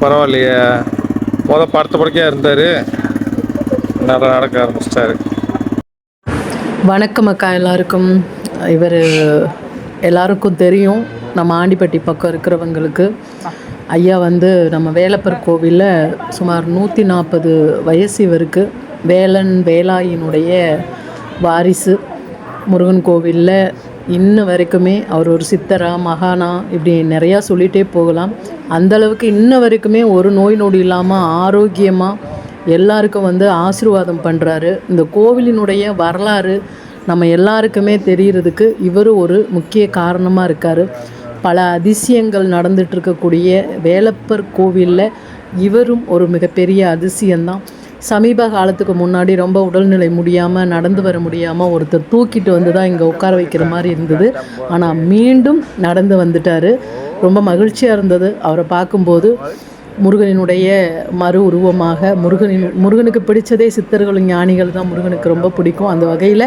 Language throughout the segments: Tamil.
பரவாயில்லையே. படுத்த படுக்கையாக இருந்தார், நல்லா நடக்க ஆரம்பிச்சிட்டாரு. வணக்கம் அக்கா எல்லாருக்கும். இவர் எல்லாருக்கும் தெரியும், நம்ம ஆண்டிப்பட்டி பக்கம் இருக்கிறவங்களுக்கு. ஐயா வந்து நம்ம வேலப்பர் கோவிலில் சுமார் 140 வயசு இவருக்கு. வேலன் வேலாயினுடைய வாரிசு. முருகன் கோவிலில் இன்ன வரைக்குமே அவர் ஒரு சித்தரா மகானா இப்படி நிறையா சொல்லிகிட்டே போகலாம். அந்தளவுக்கு இன்ன வரைக்குமே ஒரு நோய் நொடி இல்லாமல் ஆரோக்கியமாக எல்லாருக்கும் வந்து ஆசீர்வாதம் பண்ணுறாரு. இந்த கோவிலினுடைய வரலாறு நம்ம எல்லாருக்குமே தெரிகிறதுக்கு இவர் ஒரு முக்கிய காரணமாக இருக்கார். பல அதிசயங்கள் நடந்துகிட்ருக்கக்கூடிய வேலப்பர் கோவிலில் இவரும் ஒரு மிகப்பெரிய அதிசயம்தான். சமீப காலத்துக்கு முன்னாடி ரொம்ப உடல்நிலை முடியாமல் நடந்து வர முடியாமல் ஒருத்தர் தூக்கிட்டு வந்து தான் இங்கே உட்கார வைக்கிற மாதிரி இருந்தது. ஆனால் மீண்டும் நடந்து வந்துட்டார். ரொம்ப மகிழ்ச்சியாக இருந்தது அவரை பார்க்கும்போது. முருகனினுடைய மறு உருவமாக முருகனுக்கு பிடிச்சதே சித்தர்களும் ஞானிகள் தான் முருகனுக்கு ரொம்ப பிடிக்கும். அந்த வகையில்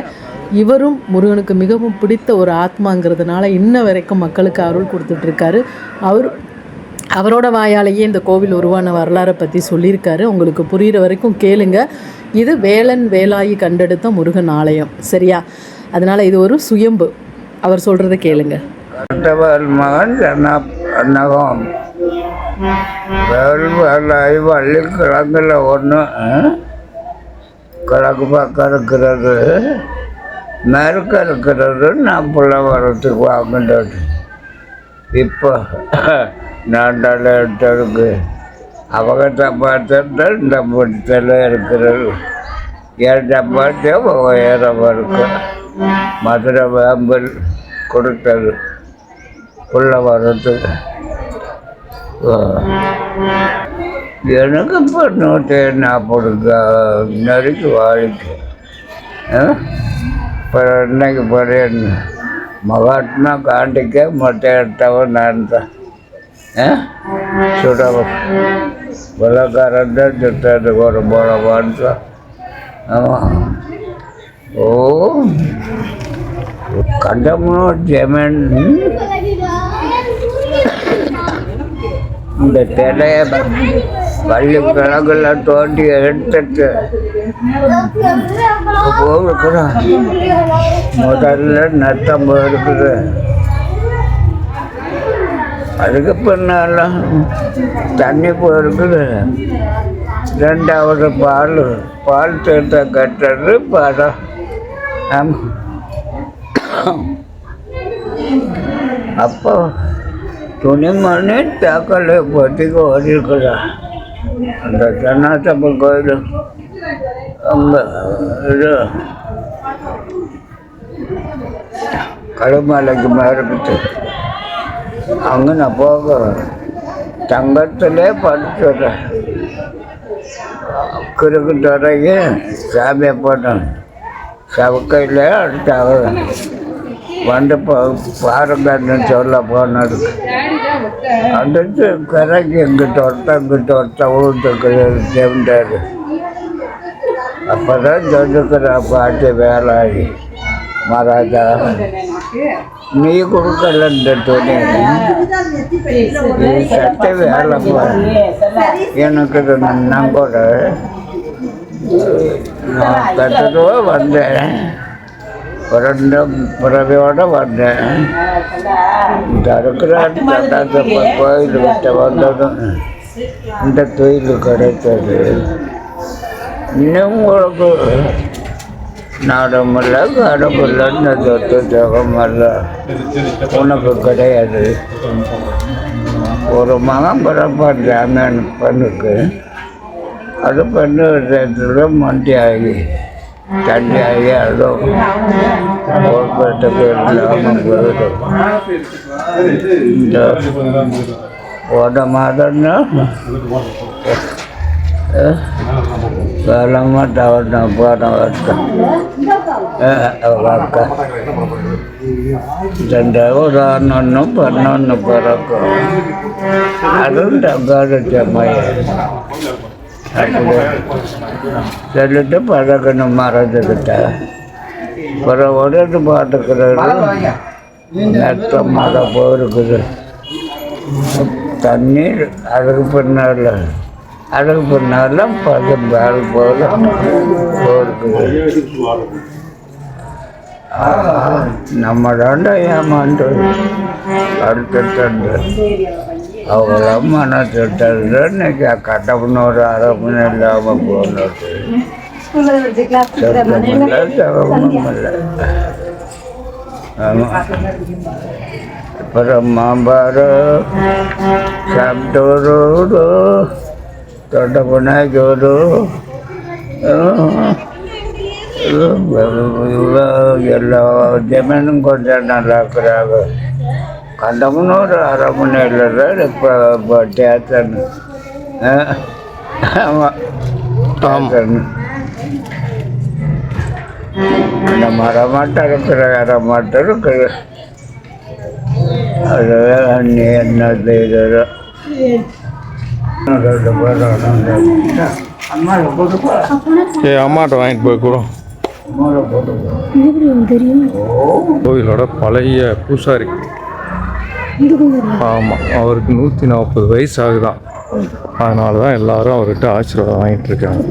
இவரும் முருகனுக்கு மிகவும் பிடித்த ஒரு ஆத்மாங்கிறதுனால இன்ன வரைக்கும் மக்களுக்கு அருள் கொடுத்துட்ருக்காரு. அவரோட வாயாலேயே இந்த கோவில் உருவான வரலாறை பற்றி சொல்லியிருக்காரு. உங்களுக்கு புரிகிற வரைக்கும் கேளுங்க. இது வேலன் வேலாயி கண்டெடுத்த முருகன் ஆலயம், சரியா? அதனால் இது ஒரு சுயம்பு. அவர் சொல்கிறத கேளுங்க. மகன் அன்னகம் வேலாயி வள்ளி கிழங்குல ஒன்று கிழக்கு பக்கம் இருக்கிறது, மேற்க இருக்கிறது. நான் புள்ள வரத்துக்கு வாங்கிட்டது. இப்போ நான் எடுத்ததுக்கு அவங்க சம்பாதிச்சா இந்த பிடிச்சல இருக்கிறது. என் சம்பாதிச்சா உயரம் இருக்கு. மதுரை வேம்பல் கொடுத்தது புள்ள வரத்துக்கு. எனக்கு இப்போ 140 நெருக்கி வாழ்க்கை. இப்போ இன்னைக்கு பழைய மகாத்மா காண்டிக்க மொட்டை எடுத்தவன் நான் தான். சுட வெள்ளக்காரன் தான் சுட்டதுக்கு ஒரு போலவான் தான். ஆமாம். ஓ கண்டமோ ஜெமன் இந்த திலைய வள்ளி கிழங்குல தோண்டி எடுத்துட்டு போயிருக்குறோம். முதல்ல நத்தம் இருக்குது. அதுக்கு பின்னாலும் தண்ணி போயிருக்குது. ரெண்டாவது பால் தீர்த்த கட்டுறது படம். அப்போ துணிமணி தாக்கலை பற்றிக்கு ஓடிருக்குதா அந்த சன்னாத்தப்பன் கோயில். அங்கே இது கழுமலைக்கு மேற்கிட்டு அங்கே நான் போக தங்கத்திலே படிச்சுடுறேன். கிறுக்கு துறைக்கு சாமியை போட்டேன். சவுக்கையில் அடுத்தாக வந்து பாருங்கன்னு சொல்ல போனதுக்கு அடுத்து கரைக்கு இங்கிட்ட ஒருத்த ஊருக்கு செவிண்டாரு. அப்போ தான் சொல்லிக்கிற பாட்டு வேலாயி மகாராஜா, நீ கொடுக்கல இந்த துணி, நீ சட்டை வேலை எனக்கு நான் கூட நான் கற்றுட்டுவோ வந்தேன். பிறந்த பிறவையோடு வந்தேன். இந்த இருக்கிற கோயில் விட்ட வந்ததும் இந்த தொழில் கிடைத்தது. இன்னும் உங்களுக்கு நாடமில்ல கடமில்ல, இந்த சொத்து ஜகமல்ல உனக்கு கிடையாது. ஒரு மகன் பிறப்பான் ஜாமியான் பெண்ணுக்கு. அது பெண்ணு விஷயத்துல மண்டி ஆகி தண்ணி ஆகி அதுவும் போர்பட்ட பேர் இல்லாமல் போயிடும். இந்த ஒரு மாதம்னா காலமாக தவறு போன வருஷம் ஒரு 11 பிறக்கும். அதுவும் தங்காத செம்மையாக சொல்லிட்டு பழக்கணும் மறந்துக்கிட்ட. அப்புறம் உடனே பார்த்துக்கிறது நஷ்டமாக போயிருக்குது. தண்ணீர் அதுக்கு பின்னால் 10 பேல் போல போருக்கு நம்ம தாண்டா ஏமாண்டு அடுத்த அவங்களாம் மனத்திட்ட இன்னைக்கு கட்டப்பண்ண ஒரு அரை மணி இல்லாமல் போனது சத்தமில்லை சகமில்லை. ஆமாம் அப்புறம் மாம்பாரம் சாப்பிட்டோரோடு தொட்டப்பண்ணா ஜோடு எல்லா ஜமீனும் கொஞ்சம் நல்லா இருக்கிறாங்க. கண்டமுன்னு ஒரு அரை மணி இல்லை இப்போ தேத்தன்னு. ஆமாம் தேத்தன்னு இந்த மரமாட்டம் இருக்கிற அரைமாட்டம் இருக்குது. அது நீ என்ன செய்தோ அம்மாட்ட வாங்கிட்டு போய் கூட கோவிலோட பழைய பூசாரி. ஆமாம், அவருக்கு 140 வயசு ஆகுதான். அதனால தான் எல்லாரும் அவர்கிட்ட ஆசீர்வாதம் வாங்கிட்டு இருக்காங்க.